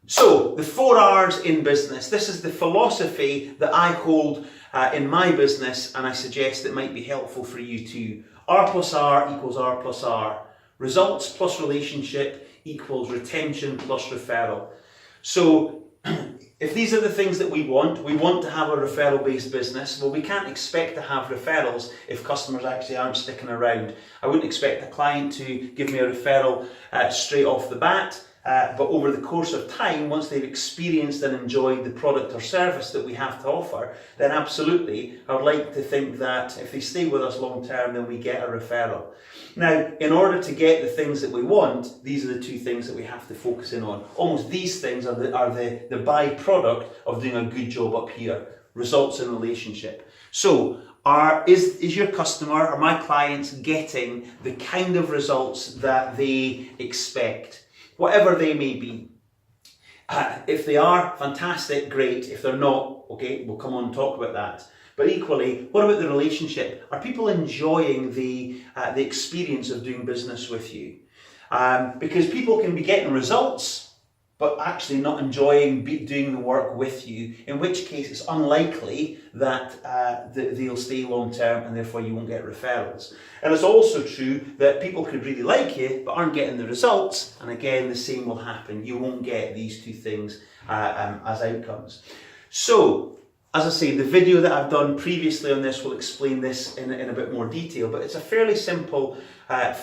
So, the 4 R's in business. This is the philosophy that I hold in my business, and I suggest it might be helpful for you too. R+R equals R+R. Results plus relationship equals retention plus referral. So, if these are the things that we want to have a referral-based business. Well, we can't expect to have referrals if customers actually aren't sticking around. I wouldn't expect a client to give me a referral straight off the bat. But over the course of time, once they've experienced and enjoyed the product or service that we have to offer, then absolutely, I would like to think that if they stay with us long term, then we get a referral. Now, in order to get the things that we want, these are the 2 things that we have to focus in on. Almost these things are the byproduct of doing a good job up here. Results and relationship. So, is your customer or my clients getting the kind of results that they expect? Whatever they may be. If they are, fantastic, great. If they're not, okay, we'll come on and talk about that. But equally, what about the relationship? Are people enjoying the experience of doing business with you? Because people can be getting results, but actually not enjoying doing the work with you, in which case it's unlikely that they'll stay long term and therefore you won't get referrals. And it's also true that people could really like you but aren't getting the results, and again the same will happen. You won't get these 2 things as outcomes. So, as I say, the video that I've done previously on this will explain this in a bit more detail, but it's a fairly simple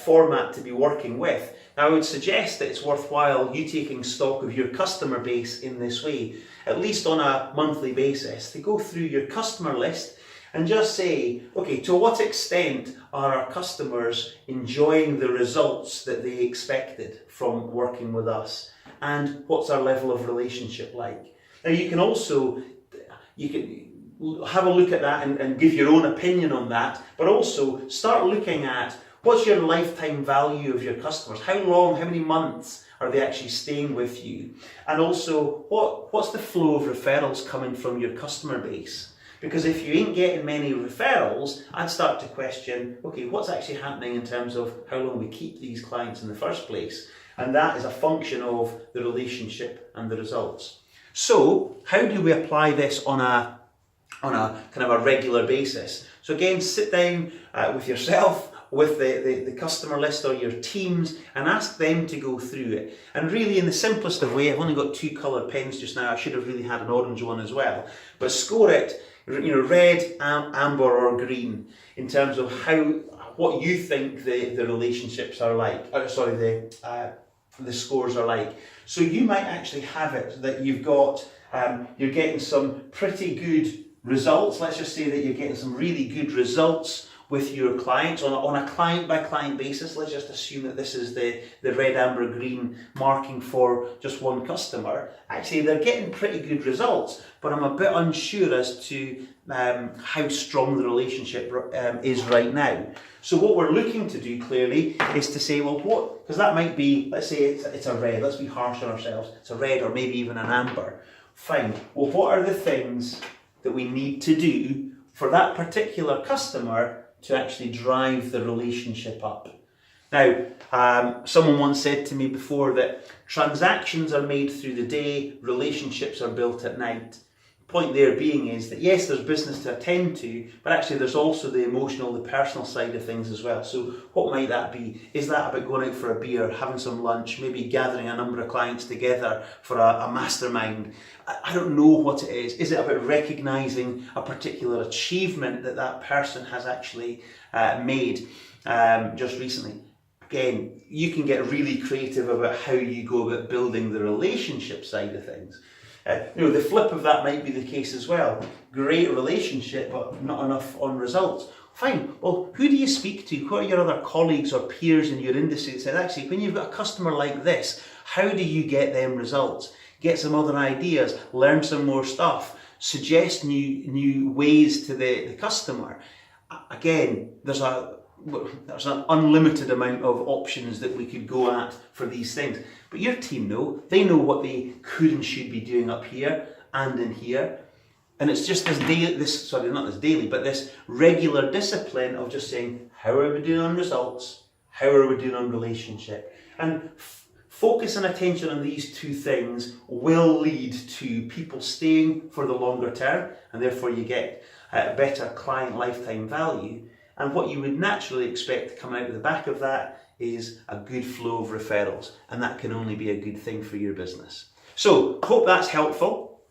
format to be working with. Now, I would suggest that it's worthwhile you taking stock of your customer base in this way, at least on a monthly basis, to go through your customer list and just say, okay, to what extent are our customers enjoying the results that they expected from working with us? And what's our level of relationship like? Now, you can have a look at that and give your own opinion on that, but also start looking at what's your lifetime value of your customers? How long, how many months are they actually staying with you? And also, what's the flow of referrals coming from your customer base? Because if you ain't getting many referrals, I'd start to question, okay, what's actually happening in terms of how long we keep these clients in the first place? And that is a function of the relationship and the results. So, how do we apply this on a kind of a regular basis? So again, sit down with yourself, with the customer list or your teams, and ask them to go through it. And really, in the simplest of way, I've only got 2 coloured pens just now. I should have really had an orange one as well. But score it, red, amber, or green in terms of what you think the relationships are like. The scores are like. So you might actually have it that you've got, you're getting some pretty good results. Let's just say that you're getting some really good results with your clients on a client by client basis. Let's just assume that this is the red, amber, green marking for just one customer. Actually, they're getting pretty good results, but I'm a bit unsure as to how strong the relationship is right now. So what we're looking to do clearly is to say, well, because that might be, let's say it's a red, let's be harsh on ourselves, it's a red or maybe even an amber. Fine, well, what are the things that we need to do for that particular customer to actually drive the relationship up? Now, someone once said to me before that transactions are made through the day, relationships are built at night. The point there being is that yes, there's business to attend to, but actually there's also the emotional, the personal side of things as well. So what might that be? Is that about going out for a beer, having some lunch, maybe gathering a number of clients together for a mastermind? I don't know what it is. Is it about recognising a particular achievement that person has actually made just recently? Again, you can get really creative about how you go about building the relationship side of things. The flip of that might be the case as well. Great relationship, but not enough on results. Fine. Well, who do you speak to? Who are your other colleagues or peers in your industry that said, actually, when you've got a customer like this, how do you get them results? Get some other ideas, learn some more stuff, suggest new ways to the customer. Again, there's an unlimited amount of options that we could go at for these things. But your team they know what they could and should be doing up here and in here. And it's just this regular discipline of just saying, how are we doing on results? How are we doing on relationship? And focus and attention on these two things will lead to people staying for the longer term, and therefore you get better client lifetime value. And what you would naturally expect to come out of the back of that is a good flow of referrals, and that can only be a good thing for your business. So, I hope that's helpful.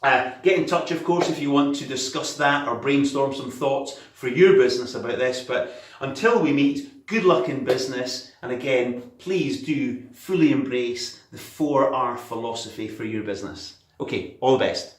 Get in touch, of course, if you want to discuss that or brainstorm some thoughts for your business about this. But until we meet, good luck in business. And again, please do fully embrace the 4R philosophy for your business. Okay, all the best.